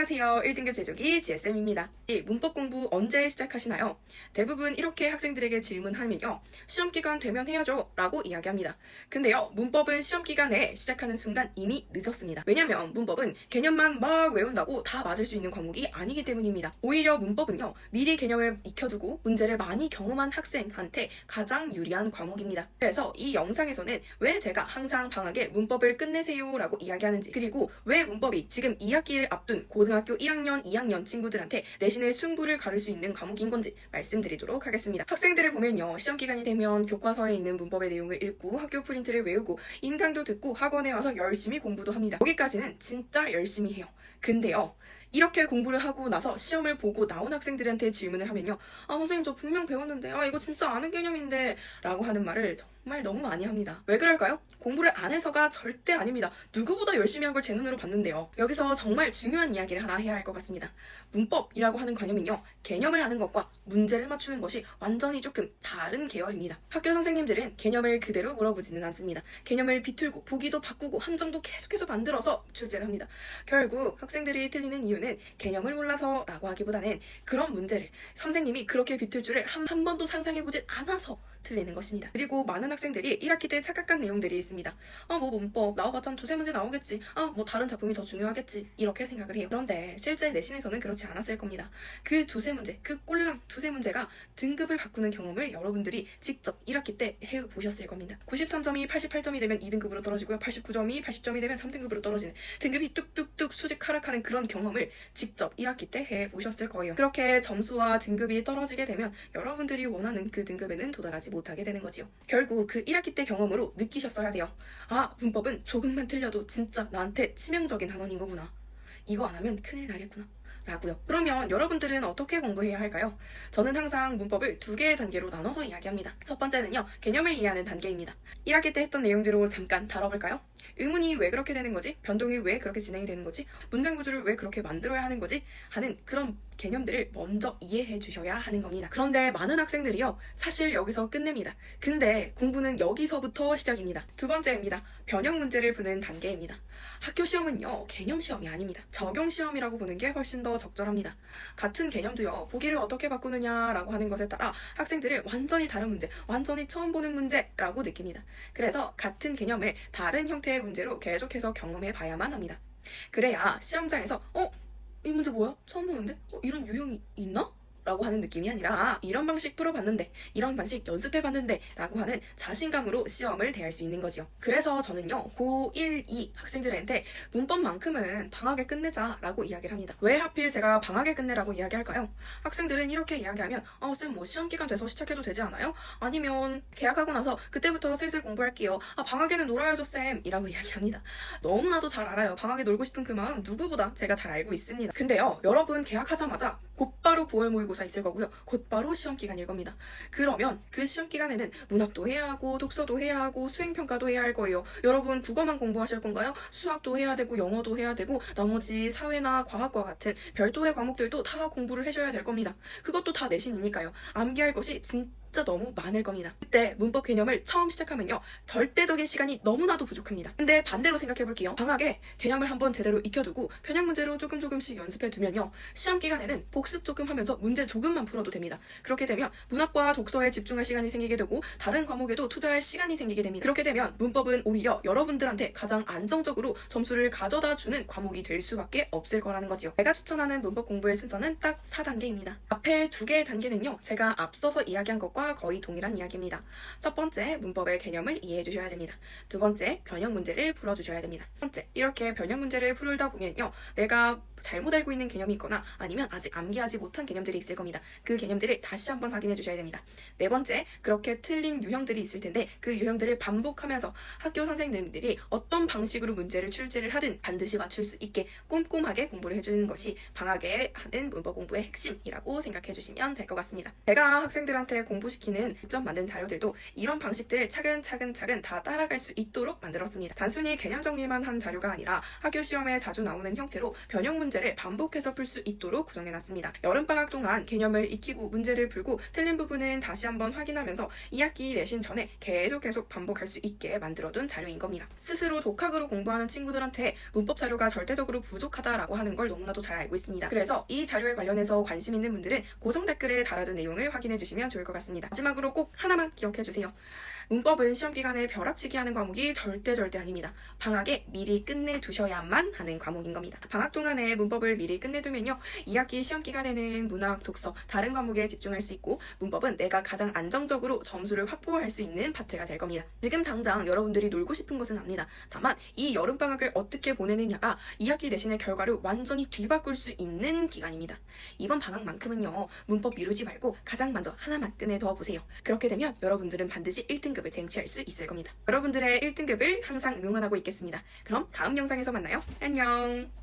안녕하세요. 1등급 제조기 GSM입니다. 문법 공부 언제 시작하시나요? 대부분 이렇게 학생들에게 질문하면요. 시험기간 되면 해야죠 라고 이야기합니다. 근데요, 문법은 시험기간에 시작하는 순간 이미 늦었습니다. 왜냐면 문법은 개념만 막 외운다고 다 맞을 수 있는 과목이 아니기 때문입니다. 오히려 문법은요, 미리 개념을 익혀두고 문제를 많이 경험한 학생한테 가장 유리한 과목입니다. 그래서 이 영상에서는 왜 제가 항상 방학에 문법을 끝내세요 라고 이야기하는지, 그리고 왜 문법이 지금 2학기를 앞둔 고등학교 1학년, 2학년 친구들한테 내신의 승부를 가를 수 있는 과목인 건지 말씀드리도록 하겠습니다. 학생들을 보면요, 시험기간이 되면 교과서에 있는 문법의 내용을 읽고 학교 프린트를 외우고 인강도 듣고 학원에 와서 열심히 공부도 합니다. 여기까지는 진짜 열심히 해요. 근데요, 이렇게 공부를 하고 나서 시험을 보고 나온 학생들한테 질문을 하면요, 선생님 저 분명 배웠는데 이거 진짜 아는 개념인데 라고 하는 말을 정말 너무 많이 합니다. 왜 그럴까요? 공부를 안 해서가 절대 아닙니다. 누구보다 열심히 한 걸 제 눈으로 봤는데요. 여기서 정말 중요한 이야기를 하나 해야 할 것 같습니다. 문법이라고 하는 관념은요, 개념을 아는 것과 문제를 맞추는 것이 완전히 조금 다른 계열입니다. 학교 선생님들은 개념을 그대로 물어보지는 않습니다. 개념을 비틀고 보기도 바꾸고 함정도 계속해서 만들어서 출제를 합니다. 결국 학생들이 틀리는 이유는 개념을 몰라서 라고 하기보다는 그런 문제를 선생님이 그렇게 비틀 줄을 한 번도 상상해보지 않아서 틀리는 것입니다. 그리고 많은 학생들이 1학기 때 착각한 내용들이 있습니다. 뭐 문법 나와봤자 두세 문제 나오겠지. 뭐 다른 작품이 더 중요하겠지. 이렇게 생각을 해요. 그런데 실제 내신에서는 그렇지 않았을 겁니다. 그 두세 문제, 그 꼴랑 두세 문제가 등급을 바꾸는 경험을 여러분들이 직접 1학기 때 해보셨을 겁니다. 93점이 88점이 되면 2등급으로 떨어지고요. 89점이 80점이 되면 3등급으로 떨어지는, 등급이 뚝뚝뚝 수직 하락하는 그런 경험을 직접 1학기 때 해보셨을 거예요. 그렇게 점수와 등급이 떨어지게 되면 여러분들이 원하는 그 등급에는 도달하지 못하게 되는 거지요. 결국 그 1학기 때 경험으로 느끼셨어야 돼요. 문법은 조금만 틀려도 진짜 나한테 치명적인 단원인 거구나. 이거 안 하면 큰일 나겠구나 라고요. 그러면 여러분들은 어떻게 공부해야 할까요? 저는 항상 문법을 두 개의 단계로 나눠서 이야기합니다. 첫 번째는요, 개념을 이해하는 단계입니다. 1학기 때 했던 내용들을 잠깐 다뤄볼까요? 의문이 왜 그렇게 되는 거지? 변동이 왜 그렇게 진행이 되는 거지? 문장 구조를 왜 그렇게 만들어야 하는 거지? 하는 그런 개념들을 먼저 이해해 주셔야 하는 겁니다. 그런데 많은 학생들이요, 사실 여기서 끝냅니다. 근데 공부는 여기서부터 시작입니다. 두 번째입니다. 변형 문제를 푸는 단계입니다. 학교 시험은요, 개념 시험이 아닙니다. 적용 시험이라고 보는 게 훨씬 더 적절합니다. 같은 개념도요, 보기를 어떻게 바꾸느냐라고 하는 것에 따라 학생들을 완전히 다른 문제, 완전히 처음 보는 문제라고 느낍니다. 그래서 같은 개념을 다른 형태의 문제로 계속해서 경험해 봐야만 합니다. 그래야 시험장에서 이 문제 뭐야? 처음 보는데? 이런 유형이 있나? 라고 하는 느낌이 아니라 이런 방식 풀어봤는데, 이런 방식 연습해봤는데 라고 하는 자신감으로 시험을 대할 수 있는 거죠. 그래서 저는요, 고1, 2 학생들한테 문법만큼은 방학에 끝내자 라고 이야기를 합니다. 왜 하필 제가 방학에 끝내라고 이야기할까요? 학생들은 이렇게 이야기하면 쌤 시험기간 돼서 시작해도 되지 않아요? 아니면 계약하고 나서 그때부터 슬슬 공부할게요. 방학에는 놀아야죠 쌤 이라고 이야기합니다. 너무나도 잘 알아요. 방학에 놀고 싶은 그 마음 누구보다 제가 잘 알고 있습니다. 근데요, 여러분 계약하자마자 곧바로 9월 모의고사 있을 거고요. 곧바로 시험기간일 겁니다. 그러면 그 시험기간에는 문학도 해야 하고 독서도 해야 하고 수행평가도 해야 할 거예요. 여러분 국어만 공부하실 건가요? 수학도 해야 되고 영어도 해야 되고 나머지 사회나 과학과 같은 별도의 과목들도 다 공부를 하셔야 될 겁니다. 그것도 다 내신이니까요. 암기할 것이 진짜 너무 많을 겁니다. 그때 문법 개념을 처음 시작하면요, 절대적인 시간이 너무나도 부족합니다. 근데 반대로 생각해 볼게요. 방학에 개념을 한번 제대로 익혀두고 변형 문제로 조금씩 연습해 두면요, 시험 기간에는 복습 조금 하면서 문제 조금만 풀어도 됩니다. 그렇게 되면 문학과 독서에 집중할 시간이 생기게 되고 다른 과목에도 투자할 시간이 생기게 됩니다. 그렇게 되면 문법은 오히려 여러분들한테 가장 안정적으로 점수를 가져다 주는 과목이 될 수밖에 없을 거라는 거지요. 제가 추천하는 문법 공부의 순서는 딱 4단계입니다. 앞에 두 개의 단계는요, 제가 앞서서 이야기한 것과 거의 동일한 이야기입니다. 첫 번째, 문법의 개념을 이해해 주셔야 됩니다. 두 번째, 변형 문제를 풀어주셔야 됩니다. 첫 번째, 이렇게 변형 문제를 풀다 보면요, 내가 잘못 알고 있는 개념이 있거나 아니면 아직 암기하지 못한 개념들이 있을 겁니다. 그 개념들을 다시 한번 확인해 주셔야 됩니다. 네 번째, 그렇게 틀린 유형들이 있을 텐데 그 유형들을 반복하면서 학교 선생님들이 어떤 방식으로 문제를 출제를 하든 반드시 맞출 수 있게 꼼꼼하게 공부를 해주는 것이 방학에 하는 문법 공부의 핵심이라고 생각해 주시면 될 것 같습니다. 제가 학생들한테 공부시키는 직접 만든 자료들도 이런 방식들을 차근차근 다 따라갈 수 있도록 만들었습니다. 단순히 개념 정리만 한 자료가 아니라 학교 시험에 자주 나오는 형태로 변형 문제 문제를 반복해서 풀 수 있도록 구성해놨습니다. 여름방학 동안 개념을 익히고 문제를 풀고 틀린 부분은 다시 한번 확인하면서 2학기 내신 전에 계속 반복할 수 있게 만들어둔 자료인 겁니다. 스스로 독학으로 공부하는 친구들한테 문법 자료가 절대적으로 부족하다라고 하는 걸 너무나도 잘 알고 있습니다. 그래서 이 자료에 관련해서 관심 있는 분들은 고정 댓글에 달아둔 내용을 확인해 주시면 좋을 것 같습니다. 마지막으로 꼭 하나만 기억해 주세요. 문법은 시험 기간에 벼락치기 하는 과목이 절대 아닙니다. 방학에 미리 끝내두셔야만 하는 과목인 겁니다. 방학 동안에 문법을 미리 끝내두면요, 2학기 시험 기간에는 문학, 독서, 다른 과목에 집중할 수 있고 문법은 내가 가장 안정적으로 점수를 확보할 수 있는 파트가 될 겁니다. 지금 당장 여러분들이 놀고 싶은 것은 압니다. 다만 이 여름방학을 어떻게 보내느냐가 2학기 내신의 결과를 완전히 뒤바꿀 수 있는 기간입니다. 이번 방학만큼은요, 문법 미루지 말고 가장 먼저 하나만 꺼내둬 보세요. 그렇게 되면 여러분들은 반드시 1등급을 쟁취할 수 있을 겁니다. 여러분들의 1등급을 항상 응원하고 있겠습니다. 그럼 다음 영상에서 만나요. 안녕.